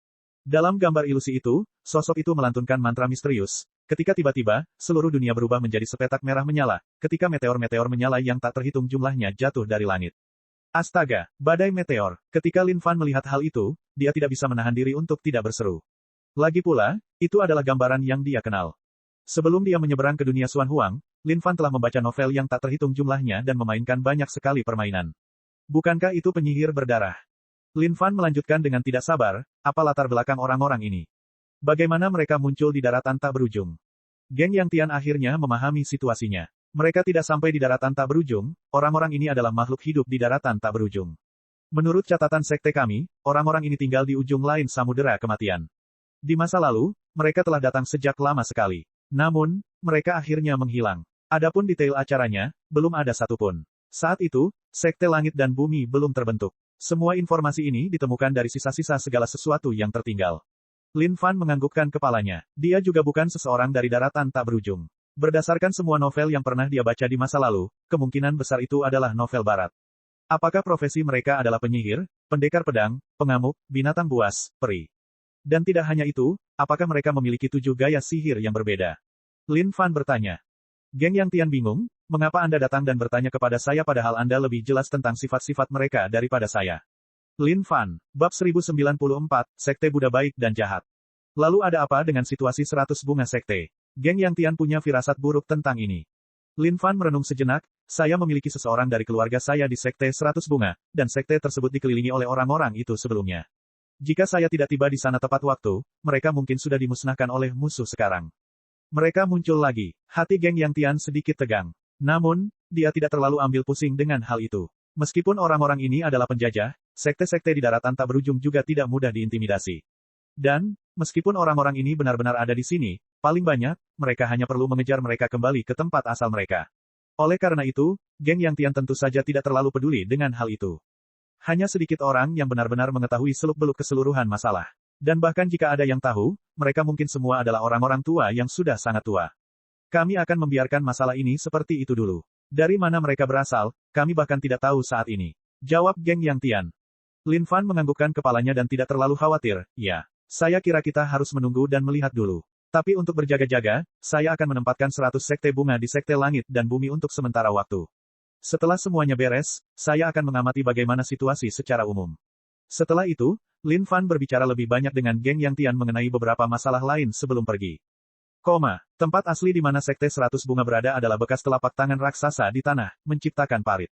Dalam gambar ilusi itu, sosok itu melantunkan mantra misterius. Ketika tiba-tiba, seluruh dunia berubah menjadi sepetak merah menyala, ketika meteor-meteor menyala yang tak terhitung jumlahnya jatuh dari langit. Astaga, badai meteor. Ketika Lin Fan melihat hal itu, dia tidak bisa menahan diri untuk tidak berseru. Lagi pula, itu adalah gambaran yang dia kenal. Sebelum dia menyeberang ke dunia Xuan Huang, Lin Fan telah membaca novel yang tak terhitung jumlahnya dan memainkan banyak sekali permainan. Bukankah itu penyihir berdarah? Lin Fan melanjutkan dengan tidak sabar, apa latar belakang orang-orang ini? Bagaimana mereka muncul di daratan tak berujung? Geng Yang Tian akhirnya memahami situasinya. Mereka tidak sampai di daratan tak berujung, orang-orang ini adalah makhluk hidup di daratan tak berujung. Menurut catatan sekte kami, orang-orang ini tinggal di ujung lain samudera kematian. Di masa lalu, mereka telah datang sejak lama sekali. Namun, mereka akhirnya menghilang. Adapun detail acaranya, belum ada satupun. Saat itu, sekte langit dan bumi belum terbentuk. Semua informasi ini ditemukan dari sisa-sisa segala sesuatu yang tertinggal. Lin Fan menganggukkan kepalanya. Dia juga bukan seseorang dari daratan tak berujung. Berdasarkan semua novel yang pernah dia baca di masa lalu, kemungkinan besar itu adalah novel barat. Apakah profesi mereka adalah penyihir, pendekar pedang, pengamuk, binatang buas, peri? Dan tidak hanya itu, apakah mereka memiliki 7 gaya sihir yang berbeda? Lin Fan bertanya. Geng Yang Tian bingung, mengapa Anda datang dan bertanya kepada saya padahal Anda lebih jelas tentang sifat-sifat mereka daripada saya? Lin Fan, Bab 1094, Sekte Buddha Baik dan Jahat. Lalu ada apa dengan situasi 100 bunga sekte? Geng Yang Tian punya firasat buruk tentang ini. Lin Fan merenung sejenak, saya memiliki seseorang dari keluarga saya di sekte 100 bunga, dan sekte tersebut dikelilingi oleh orang-orang itu sebelumnya. Jika saya tidak tiba di sana tepat waktu, mereka mungkin sudah dimusnahkan oleh musuh sekarang. Mereka muncul lagi. Hati Geng Yang Tian sedikit tegang. Namun, dia tidak terlalu ambil pusing dengan hal itu. Meskipun orang-orang ini adalah penjajah, sekte-sekte di daratan tak berujung juga tidak mudah diintimidasi. Dan, meskipun orang-orang ini benar-benar ada di sini, paling banyak, mereka hanya perlu mengejar mereka kembali ke tempat asal mereka. Oleh karena itu, Geng Yang Tian tentu saja tidak terlalu peduli dengan hal itu. Hanya sedikit orang yang benar-benar mengetahui seluk-beluk keseluruhan masalah. Dan bahkan jika ada yang tahu, mereka mungkin semua adalah orang-orang tua yang sudah sangat tua. Kami akan membiarkan masalah ini seperti itu dulu. Dari mana mereka berasal, kami bahkan tidak tahu saat ini. Jawab Geng Yang Tian. Lin Fan menganggukkan kepalanya dan tidak terlalu khawatir, ya. Saya kira kita harus menunggu dan melihat dulu. Tapi untuk berjaga-jaga, saya akan menempatkan 100 sekte bunga di sekte langit dan bumi untuk sementara waktu. Setelah semuanya beres, saya akan mengamati bagaimana situasi secara umum. Setelah itu, Lin Fan berbicara lebih banyak dengan Geng Yang Tian mengenai beberapa masalah lain sebelum pergi. Tempat asli di mana sekte 100 bunga berada adalah bekas telapak tangan raksasa di tanah, menciptakan parit.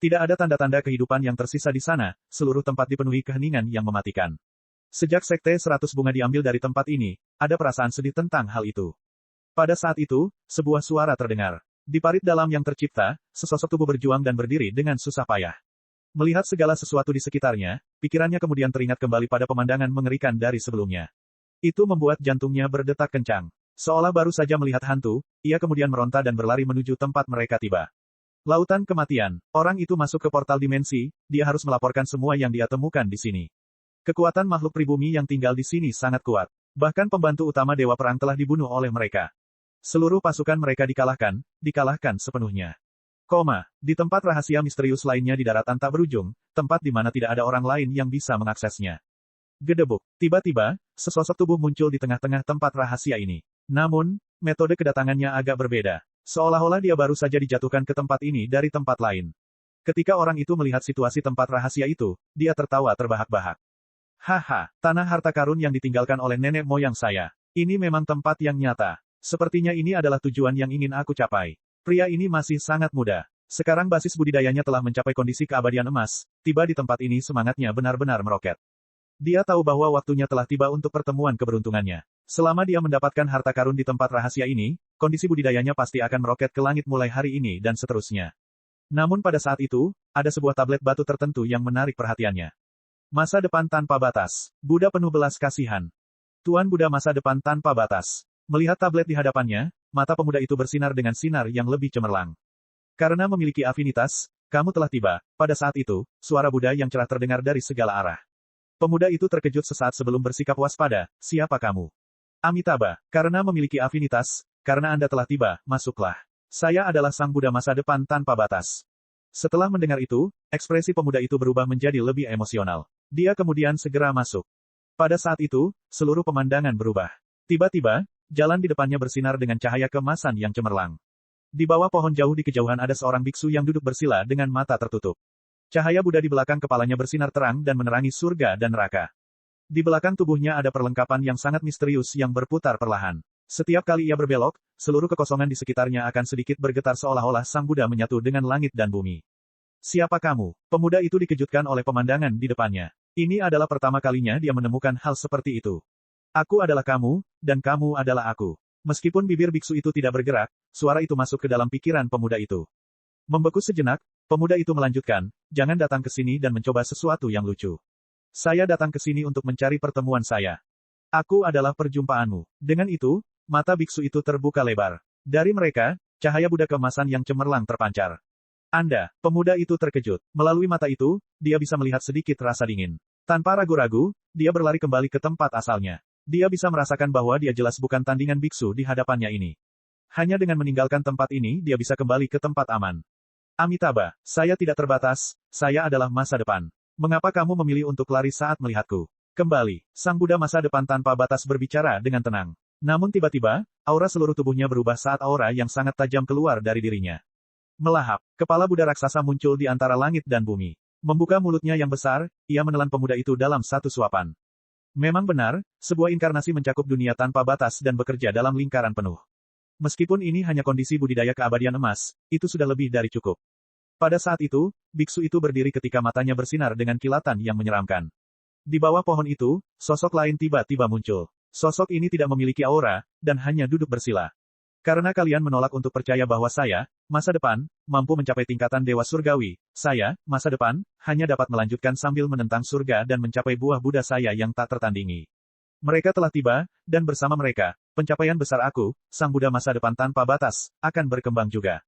Tidak ada tanda-tanda kehidupan yang tersisa di sana, seluruh tempat dipenuhi keheningan yang mematikan. Sejak sekte 100 bunga diambil dari tempat ini, ada perasaan sedih tentang hal itu. Pada saat itu, sebuah suara terdengar. Di parit dalam yang tercipta, sesosok tubuh berjuang dan berdiri dengan susah payah. Melihat segala sesuatu di sekitarnya, pikirannya kemudian teringat kembali pada pemandangan mengerikan dari sebelumnya. Itu membuat jantungnya berdetak kencang. Seolah baru saja melihat hantu, ia kemudian meronta dan berlari menuju tempat mereka tiba. Lautan kematian. Orang itu masuk ke portal dimensi, dia harus melaporkan semua yang dia temukan di sini. Kekuatan makhluk pribumi yang tinggal di sini sangat kuat. Bahkan pembantu utama Dewa Perang telah dibunuh oleh mereka. Seluruh pasukan mereka dikalahkan sepenuhnya. Di tempat rahasia misterius lainnya di daratan tak berujung, tempat di mana tidak ada orang lain yang bisa mengaksesnya. Gedebuk. Tiba-tiba, sesosok tubuh muncul di tengah-tengah tempat rahasia ini. Namun, metode kedatangannya agak berbeda. Seolah-olah dia baru saja dijatuhkan ke tempat ini dari tempat lain. Ketika orang itu melihat situasi tempat rahasia itu, dia tertawa terbahak-bahak. Haha, tanah harta karun yang ditinggalkan oleh nenek moyang saya. Ini memang tempat yang nyata. Sepertinya ini adalah tujuan yang ingin aku capai. Pria ini masih sangat muda. Sekarang basis budidayanya telah mencapai kondisi keabadian emas, tiba di tempat ini semangatnya benar-benar meroket. Dia tahu bahwa waktunya telah tiba untuk pertemuan keberuntungannya. Selama dia mendapatkan harta karun di tempat rahasia ini, kondisi budidayanya pasti akan meroket ke langit mulai hari ini dan seterusnya. Namun pada saat itu, ada sebuah tablet batu tertentu yang menarik perhatiannya. Masa depan tanpa batas. Buddha penuh belas kasihan. Tuan Buddha masa depan tanpa batas. Melihat tablet di hadapannya, mata pemuda itu bersinar dengan sinar yang lebih cemerlang. Karena memiliki afinitas, kamu telah tiba. Pada saat itu, suara Buddha yang cerah terdengar dari segala arah. Pemuda itu terkejut sesaat sebelum bersikap waspada, siapa kamu? Amitabha, karena memiliki afinitas, karena Anda telah tiba, masuklah. Saya adalah sang Buddha masa depan tanpa batas. Setelah mendengar itu, ekspresi pemuda itu berubah menjadi lebih emosional. Dia kemudian segera masuk. Pada saat itu, seluruh pemandangan berubah. Tiba-tiba, jalan di depannya bersinar dengan cahaya keemasan yang cemerlang. Di bawah pohon jauh di kejauhan ada seorang biksu yang duduk bersila dengan mata tertutup. Cahaya Buddha di belakang kepalanya bersinar terang dan menerangi surga dan neraka. Di belakang tubuhnya ada perlengkapan yang sangat misterius yang berputar perlahan. Setiap kali ia berbelok, seluruh kekosongan di sekitarnya akan sedikit bergetar seolah-olah Sang Buddha menyatu dengan langit dan bumi. Siapa kamu? Pemuda itu dikejutkan oleh pemandangan di depannya. Ini adalah pertama kalinya dia menemukan hal seperti itu. Aku adalah kamu, dan kamu adalah aku. Meskipun bibir biksu itu tidak bergerak, suara itu masuk ke dalam pikiran pemuda itu. Membeku sejenak, pemuda itu melanjutkan, jangan datang ke sini dan mencoba sesuatu yang lucu. Saya datang ke sini untuk mencari pertemuan saya. Aku adalah perjumpaanmu. Dengan itu, mata biksu itu terbuka lebar. Dari mereka, cahaya Buddha keemasan yang cemerlang terpancar. Pemuda itu terkejut. Melalui mata itu, dia bisa melihat sedikit rasa dingin. Tanpa ragu-ragu, dia berlari kembali ke tempat asalnya. Dia bisa merasakan bahwa dia jelas bukan tandingan biksu di hadapannya ini. Hanya dengan meninggalkan tempat ini dia bisa kembali ke tempat aman. Amitabha, saya tidak terbatas, saya adalah masa depan. Mengapa kamu memilih untuk lari saat melihatku? Kembali, Sang Buddha masa depan tanpa batas berbicara dengan tenang. Namun tiba-tiba, aura seluruh tubuhnya berubah saat aura yang sangat tajam keluar dari dirinya. Melahap, kepala Buddha raksasa muncul di antara langit dan bumi. Membuka mulutnya yang besar, ia menelan pemuda itu dalam satu suapan. Memang benar, sebuah inkarnasi mencakup dunia tanpa batas dan bekerja dalam lingkaran penuh. Meskipun ini hanya kondisi budidaya keabadian emas, itu sudah lebih dari cukup. Pada saat itu, biksu itu berdiri ketika matanya bersinar dengan kilatan yang menyeramkan. Di bawah pohon itu, sosok lain tiba-tiba muncul. Sosok ini tidak memiliki aura, dan hanya duduk bersila. Karena kalian menolak untuk percaya bahwa saya, masa depan, mampu mencapai tingkatan Dewa Surgawi, saya, masa depan, hanya dapat melanjutkan sambil menentang surga dan mencapai buah Buddha saya yang tak tertandingi. Mereka telah tiba, dan bersama mereka, pencapaian besar aku, Sang Buddha masa depan tanpa batas, akan berkembang juga.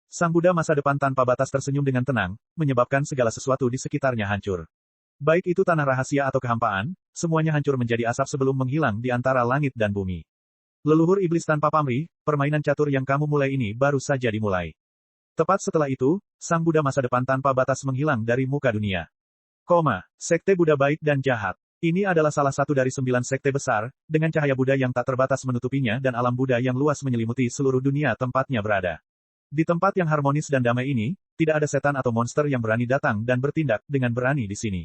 Sang Buddha masa depan tanpa batas tersenyum dengan tenang, menyebabkan segala sesuatu di sekitarnya hancur. Baik itu tanah rahasia atau kehampaan, semuanya hancur menjadi asap sebelum menghilang di antara langit dan bumi. Leluhur iblis tanpa pamrih, permainan catur yang kamu mulai ini baru saja dimulai. Tepat setelah itu, Sang Buddha masa depan tanpa batas menghilang dari muka dunia. Sekte Buddha baik dan jahat. Ini adalah salah satu dari 9 sekte besar, dengan cahaya Buddha yang tak terbatas menutupinya dan alam Buddha yang luas menyelimuti seluruh dunia tempatnya berada. Di tempat yang harmonis dan damai ini, tidak ada setan atau monster yang berani datang dan bertindak dengan berani di sini.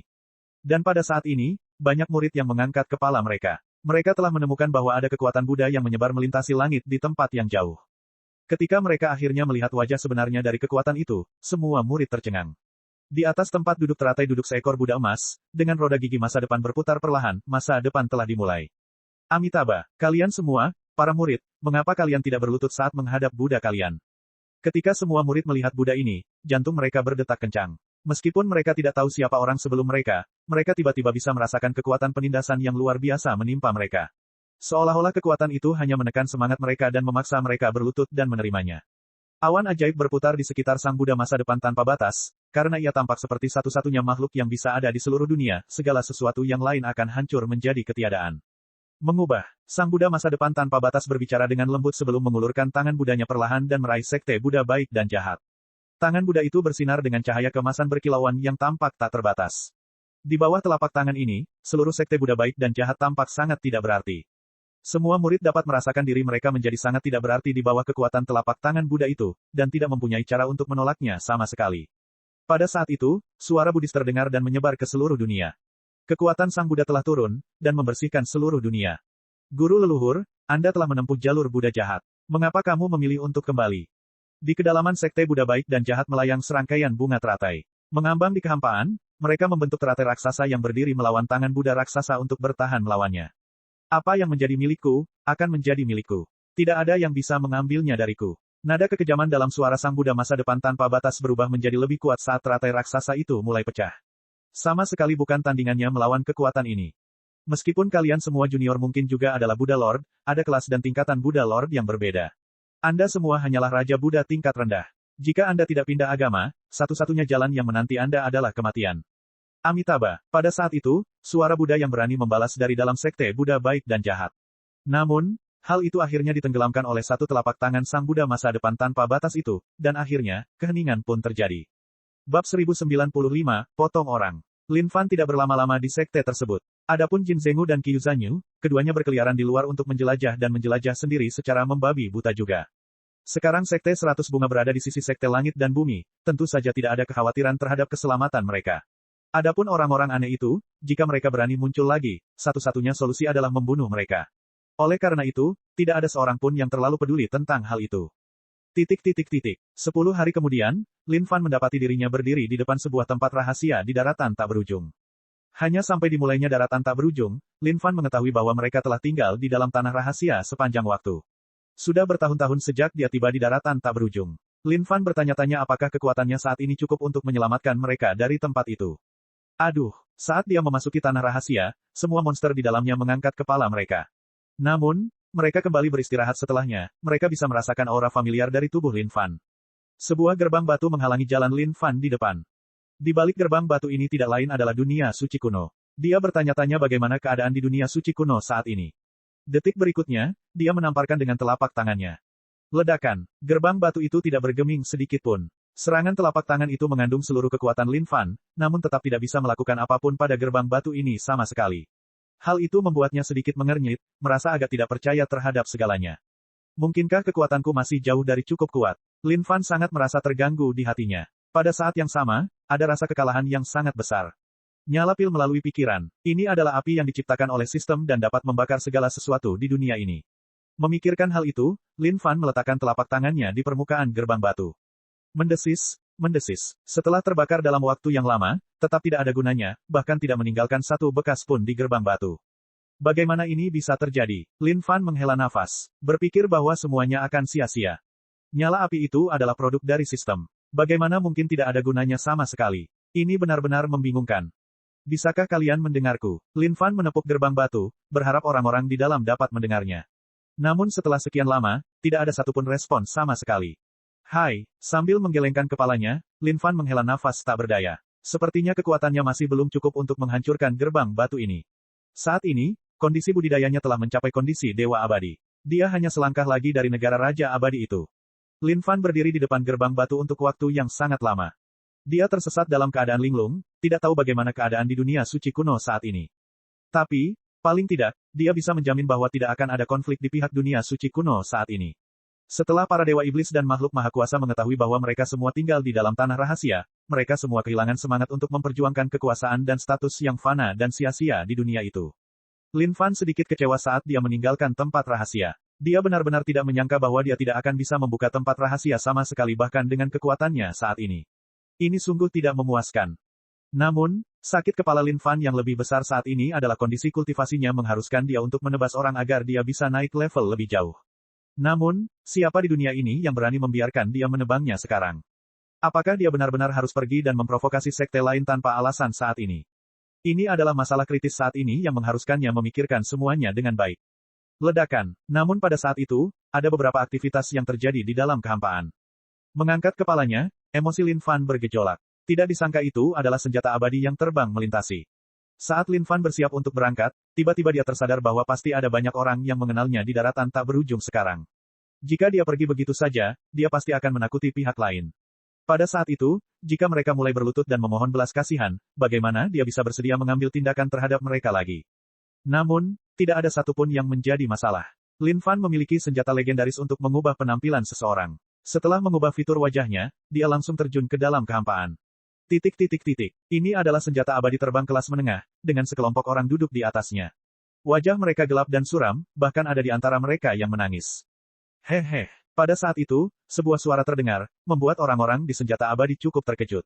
Dan pada saat ini, banyak murid yang mengangkat kepala mereka. Mereka telah menemukan bahwa ada kekuatan Buddha yang menyebar melintasi langit di tempat yang jauh. Ketika mereka akhirnya melihat wajah sebenarnya dari kekuatan itu, semua murid tercengang. Di atas tempat duduk teratai duduk seekor Buddha emas, dengan roda gigi masa depan berputar perlahan, masa depan telah dimulai. Amitabha, kalian semua, para murid, mengapa kalian tidak berlutut saat menghadap Buddha kalian? Ketika semua murid melihat Buddha ini, jantung mereka berdetak kencang. Meskipun mereka tidak tahu siapa orang sebelum mereka tiba-tiba bisa merasakan kekuatan penindasan yang luar biasa menimpa mereka. Seolah-olah kekuatan itu hanya menekan semangat mereka dan memaksa mereka berlutut dan menerimanya. Awan ajaib berputar di sekitar Sang Buddha masa depan tanpa batas, karena ia tampak seperti satu-satunya makhluk yang bisa ada di seluruh dunia, segala sesuatu yang lain akan hancur menjadi ketiadaan. Mengubah, Sang Buddha masa depan tanpa batas berbicara dengan lembut sebelum mengulurkan tangan Budanya perlahan dan meraih sekte Buddha baik dan jahat. Tangan Buddha itu bersinar dengan cahaya keemasan berkilauan yang tampak tak terbatas. Di bawah telapak tangan ini, seluruh sekte Buddha baik dan jahat tampak sangat tidak berarti. Semua murid dapat merasakan diri mereka menjadi sangat tidak berarti di bawah kekuatan telapak tangan Buddha itu, dan tidak mempunyai cara untuk menolaknya sama sekali. Pada saat itu, suara Buddhis terdengar dan menyebar ke seluruh dunia. Kekuatan Sang Buddha telah turun, dan membersihkan seluruh dunia. Guru leluhur, Anda telah menempuh jalur Buddha jahat. Mengapa kamu memilih untuk kembali? Di kedalaman sekte Buddha baik dan jahat melayang serangkaian bunga teratai. Mengambang di kehampaan, mereka membentuk teratai raksasa yang berdiri melawan tangan Buddha raksasa untuk bertahan melawannya. Apa yang menjadi milikku, akan menjadi milikku. Tidak ada yang bisa mengambilnya dariku. Nada kekejaman dalam suara Sang Buddha masa depan tanpa batas berubah menjadi lebih kuat saat teratai raksasa itu mulai pecah. Sama sekali bukan tandingannya melawan kekuatan ini. Meskipun kalian semua junior mungkin juga adalah Buddha Lord, ada kelas dan tingkatan Buddha Lord yang berbeda. Anda semua hanyalah Raja Buddha tingkat rendah. Jika Anda tidak pindah agama, satu-satunya jalan yang menanti Anda adalah kematian. Amitabha, pada saat itu, suara Buddha yang berani membalas dari dalam sekte Buddha baik dan jahat. Namun, hal itu akhirnya ditenggelamkan oleh satu telapak tangan Sang Buddha masa depan tanpa batas itu, dan akhirnya, keheningan pun terjadi. Bab 1095, Potong Orang. Lin Fan tidak berlama-lama di sekte tersebut. Adapun Jin Zenggu dan Qiu Zanyu, keduanya berkeliaran di luar untuk menjelajah dan menjelajah sendiri secara membabi buta juga. Sekarang Sekte 100 Bunga berada di sisi Sekte Langit dan Bumi, tentu saja tidak ada kekhawatiran terhadap keselamatan mereka. Adapun orang-orang aneh itu, jika mereka berani muncul lagi, satu-satunya solusi adalah membunuh mereka. Oleh karena itu, tidak ada seorang pun yang terlalu peduli tentang hal itu. 10 hari kemudian, Lin Fan mendapati dirinya berdiri di depan sebuah tempat rahasia di daratan tak berujung. Hanya sampai dimulainya daratan tak berujung, Lin Fan mengetahui bahwa mereka telah tinggal di dalam tanah rahasia sepanjang waktu. Sudah bertahun-tahun sejak dia tiba di daratan tak berujung. Lin Fan bertanya-tanya apakah kekuatannya saat ini cukup untuk menyelamatkan mereka dari tempat itu. Aduh, saat dia memasuki tanah rahasia, semua monster di dalamnya mengangkat kepala mereka. Namun, mereka kembali beristirahat setelahnya, mereka bisa merasakan aura familiar dari tubuh Lin Fan. Sebuah gerbang batu menghalangi jalan Lin Fan di depan. Di balik gerbang batu ini tidak lain adalah dunia suci kuno. Dia bertanya-tanya bagaimana keadaan di dunia suci kuno saat ini. Detik berikutnya, dia menamparkan dengan telapak tangannya. Ledakan, gerbang batu itu tidak bergeming sedikit pun. Serangan telapak tangan itu mengandung seluruh kekuatan Lin Fan, namun tetap tidak bisa melakukan apapun pada gerbang batu ini sama sekali. Hal itu membuatnya sedikit mengernyit, merasa agak tidak percaya terhadap segalanya. Mungkinkah kekuatanku masih jauh dari cukup kuat? Lin Fan sangat merasa terganggu di hatinya. Pada saat yang sama, ada rasa kekalahan yang sangat besar. Nyala pil melalui pikiran. Ini adalah api yang diciptakan oleh sistem dan dapat membakar segala sesuatu di dunia ini. Memikirkan hal itu, Lin Fan meletakkan telapak tangannya di permukaan gerbang batu. Mendesis, mendesis. Setelah terbakar dalam waktu yang lama, tetap tidak ada gunanya, bahkan tidak meninggalkan satu bekas pun di gerbang batu. Bagaimana ini bisa terjadi? Lin Fan menghela nafas, berpikir bahwa semuanya akan sia-sia. Nyala api itu adalah produk dari sistem. Bagaimana mungkin tidak ada gunanya sama sekali? Ini benar-benar membingungkan. Bisakah kalian mendengarku? Lin Fan menepuk gerbang batu, berharap orang-orang di dalam dapat mendengarnya. Namun setelah sekian lama, tidak ada satupun respons sama sekali. Hai, sambil menggelengkan kepalanya, Lin Fan menghela nafas tak berdaya. Sepertinya kekuatannya masih belum cukup untuk menghancurkan gerbang batu ini. Saat ini, kondisi budidayanya telah mencapai kondisi dewa abadi. Dia hanya selangkah lagi dari negara raja abadi itu. Lin Fan berdiri di depan gerbang batu untuk waktu yang sangat lama. Dia tersesat dalam keadaan linglung, tidak tahu bagaimana keadaan di dunia suci kuno saat ini. Tapi, paling tidak, dia bisa menjamin bahwa tidak akan ada konflik di pihak dunia suci kuno saat ini. Setelah para dewa iblis dan makhluk maha kuasa mengetahui bahwa mereka semua tinggal di dalam tanah rahasia, mereka semua kehilangan semangat untuk memperjuangkan kekuasaan dan status yang fana dan sia-sia di dunia itu. Lin Fan sedikit kecewa saat dia meninggalkan tempat rahasia. Dia benar-benar tidak menyangka bahwa dia tidak akan bisa membuka tempat rahasia sama sekali bahkan dengan kekuatannya saat ini. Ini sungguh tidak memuaskan. Namun, sakit kepala Lin Fan yang lebih besar saat ini adalah kondisi kultivasinya mengharuskan dia untuk menebas orang agar dia bisa naik level lebih jauh. Namun, siapa di dunia ini yang berani membiarkan dia menebangnya sekarang? Apakah dia benar-benar harus pergi dan memprovokasi sekte lain tanpa alasan saat ini? Ini adalah masalah kritis saat ini yang mengharuskannya memikirkan semuanya dengan baik. Ledakan. Namun pada saat itu, ada beberapa aktivitas yang terjadi di dalam kehampaan. Mengangkat kepalanya, emosi Lin Fan bergejolak. Tidak disangka itu adalah senjata abadi yang terbang melintasi. Saat Lin Fan bersiap untuk berangkat, tiba-tiba dia tersadar bahwa pasti ada banyak orang yang mengenalnya di daratan tak berujung sekarang. Jika dia pergi begitu saja, dia pasti akan menakuti pihak lain. Pada saat itu, jika mereka mulai berlutut dan memohon belas kasihan, bagaimana dia bisa bersedia mengambil tindakan terhadap mereka lagi? Namun, tidak ada satupun yang menjadi masalah. Lin Fan memiliki senjata legendaris untuk mengubah penampilan seseorang. Setelah mengubah fitur wajahnya, dia langsung terjun ke dalam kehampaan. Ini adalah senjata abadi terbang kelas menengah, dengan sekelompok orang duduk di atasnya. Wajah mereka gelap dan suram, bahkan ada di antara mereka yang menangis. Hehe. Pada saat itu, sebuah suara terdengar, membuat orang-orang di senjata abadi cukup terkejut.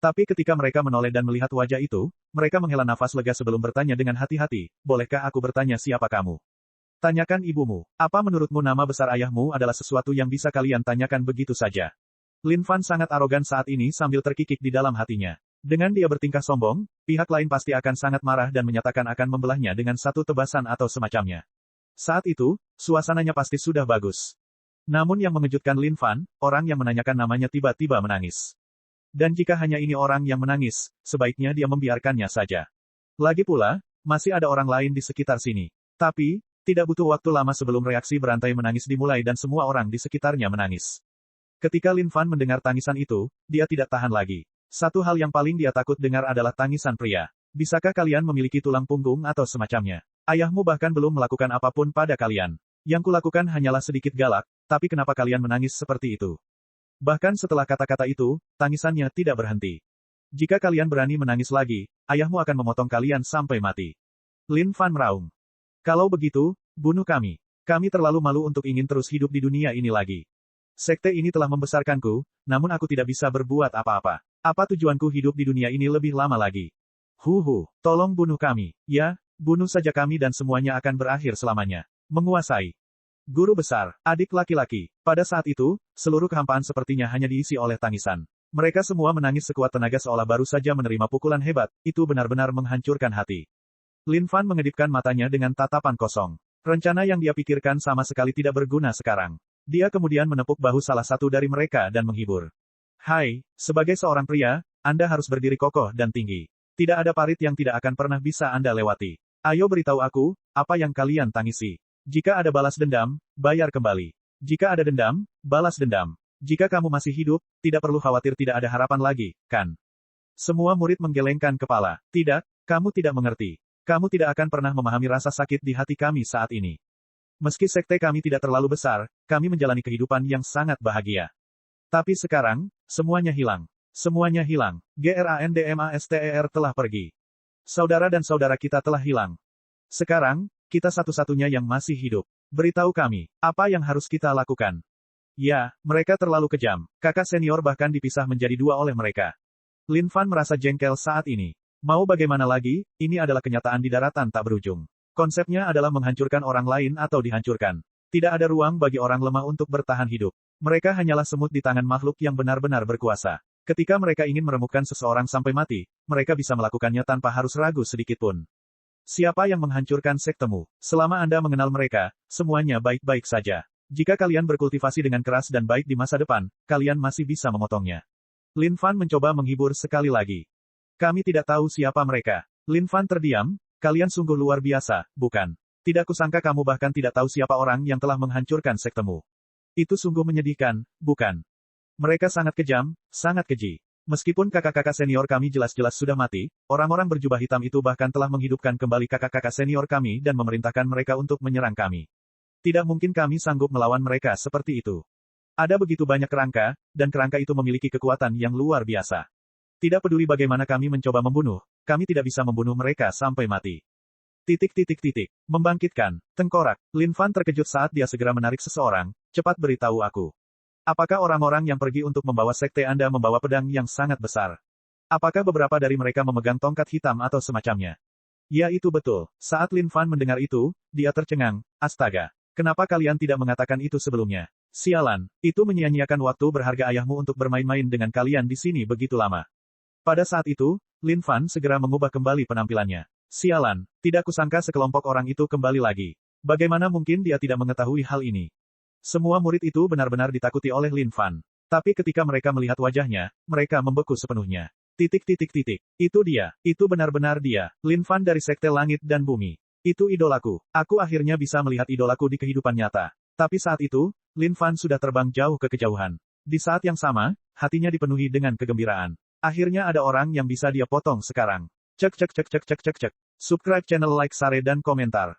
Tapi ketika mereka menoleh dan melihat wajah itu, mereka menghela nafas lega sebelum bertanya dengan hati-hati, bolehkah aku bertanya siapa kamu? Tanyakan ibumu. Apa menurutmu nama besar ayahmu adalah sesuatu yang bisa kalian tanyakan begitu saja? Lin Fan sangat arogan saat ini sambil terkikik di dalam hatinya. Dengan dia bertingkah sombong, pihak lain pasti akan sangat marah dan menyatakan akan membelahnya dengan satu tebasan atau semacamnya. Saat itu, suasananya pasti sudah bagus. Namun yang mengejutkan Lin Fan, orang yang menanyakan namanya tiba-tiba menangis. Dan jika hanya ini orang yang menangis, sebaiknya dia membiarkannya saja. Lagi pula, masih ada orang lain di sekitar sini. Tapi, tidak butuh waktu lama sebelum reaksi berantai menangis dimulai dan semua orang di sekitarnya menangis. Ketika Lin Fan mendengar tangisan itu, dia tidak tahan lagi. Satu hal yang paling dia takut dengar adalah tangisan pria. Bisakah kalian memiliki tulang punggung atau semacamnya? Ayahmu bahkan belum melakukan apapun pada kalian. Yang kulakukan hanyalah sedikit galak, tapi kenapa kalian menangis seperti itu? Bahkan setelah kata-kata itu, tangisannya tidak berhenti. Jika kalian berani menangis lagi, ayahmu akan memotong kalian sampai mati. Lin Fan meraung. Kalau begitu, bunuh kami. Kami terlalu malu untuk ingin terus hidup di dunia ini lagi. Sekte ini telah membesarkanku, namun aku tidak bisa berbuat apa-apa. Apa tujuanku hidup di dunia ini lebih lama lagi? Tolong bunuh kami. Ya, bunuh saja kami dan semuanya akan berakhir selamanya. Menguasai. Guru besar, adik laki-laki. Pada saat itu, seluruh kehampaan sepertinya hanya diisi oleh tangisan. Mereka semua menangis sekuat tenaga seolah baru saja menerima pukulan hebat, itu benar-benar menghancurkan hati. Lin Fan mengedipkan matanya dengan tatapan kosong. Rencana yang dia pikirkan sama sekali tidak berguna sekarang. Dia kemudian menepuk bahu salah satu dari mereka dan menghibur. Hai, sebagai seorang pria, Anda harus berdiri kokoh dan tinggi. Tidak ada parit yang tidak akan pernah bisa Anda lewati. Ayo beritahu aku, apa yang kalian tangisi. Jika ada balas dendam, bayar kembali. Jika ada dendam, balas dendam. Jika kamu masih hidup, tidak perlu khawatir tidak ada harapan lagi, kan? Semua murid menggelengkan kepala. Tidak, kamu tidak mengerti. Kamu tidak akan pernah memahami rasa sakit di hati kami saat ini. Meski sekte kami tidak terlalu besar, kami menjalani kehidupan yang sangat bahagia. Tapi sekarang, semuanya hilang. Semuanya hilang. GRANDMASTER telah pergi. Saudara dan saudara kita telah hilang. Sekarang, kita satu-satunya yang masih hidup. Beritahu kami, apa yang harus kita lakukan? Ya, mereka terlalu kejam. Kakak senior bahkan dipisah menjadi dua oleh mereka. Lin Fan merasa jengkel saat ini. Mau bagaimana lagi, ini adalah kenyataan di daratan tak berujung. Konsepnya adalah menghancurkan orang lain atau dihancurkan. Tidak ada ruang bagi orang lemah untuk bertahan hidup. Mereka hanyalah semut di tangan makhluk yang benar-benar berkuasa. Ketika mereka ingin meremukkan seseorang sampai mati, mereka bisa melakukannya tanpa harus ragu sedikitpun. Siapa yang menghancurkan sektemu? Selama Anda mengenal mereka, semuanya baik-baik saja. Jika kalian berkultivasi dengan keras dan baik di masa depan, kalian masih bisa memotongnya. Lin Fan mencoba menghibur sekali lagi. Kami tidak tahu siapa mereka. Lin Fan terdiam, kalian sungguh luar biasa, bukan? Tidak kusangka kamu bahkan tidak tahu siapa orang yang telah menghancurkan sektemu. Itu sungguh menyedihkan, bukan? Mereka sangat kejam, sangat keji. Meskipun kakak-kakak senior kami jelas-jelas sudah mati, orang-orang berjubah hitam itu bahkan telah menghidupkan kembali kakak-kakak senior kami dan memerintahkan mereka untuk menyerang kami. Tidak mungkin kami sanggup melawan mereka seperti itu. Ada begitu banyak kerangka, dan kerangka itu memiliki kekuatan yang luar biasa. Tidak peduli bagaimana kami mencoba membunuh, kami tidak bisa membunuh mereka sampai mati. Membangkitkan. Tengkorak. Lin Fan terkejut saat dia segera menarik seseorang, cepat beritahu aku. Apakah orang-orang yang pergi untuk membawa sekte Anda membawa pedang yang sangat besar? Apakah beberapa dari mereka memegang tongkat hitam atau semacamnya? Ya itu betul. Saat Lin Fan mendengar itu, dia tercengang, astaga. Kenapa kalian tidak mengatakan itu sebelumnya? Sialan, itu menyia-nyiakan waktu berharga ayahmu untuk bermain-main dengan kalian di sini begitu lama. Pada saat itu, Lin Fan segera mengubah kembali penampilannya. Sialan, tidak kusangka sekelompok orang itu kembali lagi. Bagaimana mungkin dia tidak mengetahui hal ini? Semua murid itu benar-benar ditakuti oleh Lin Fan. Tapi ketika mereka melihat wajahnya, mereka membeku sepenuhnya. Itu dia, itu benar-benar dia, Lin Fan dari Sekte Langit dan Bumi. Itu idolaku. Aku akhirnya bisa melihat idolaku di kehidupan nyata. Tapi saat itu, Lin Fan sudah terbang jauh ke kejauhan. Di saat yang sama, hatinya dipenuhi dengan kegembiraan. Akhirnya ada orang yang bisa dia potong sekarang. Cek. Subscribe channel, like, share dan komentar.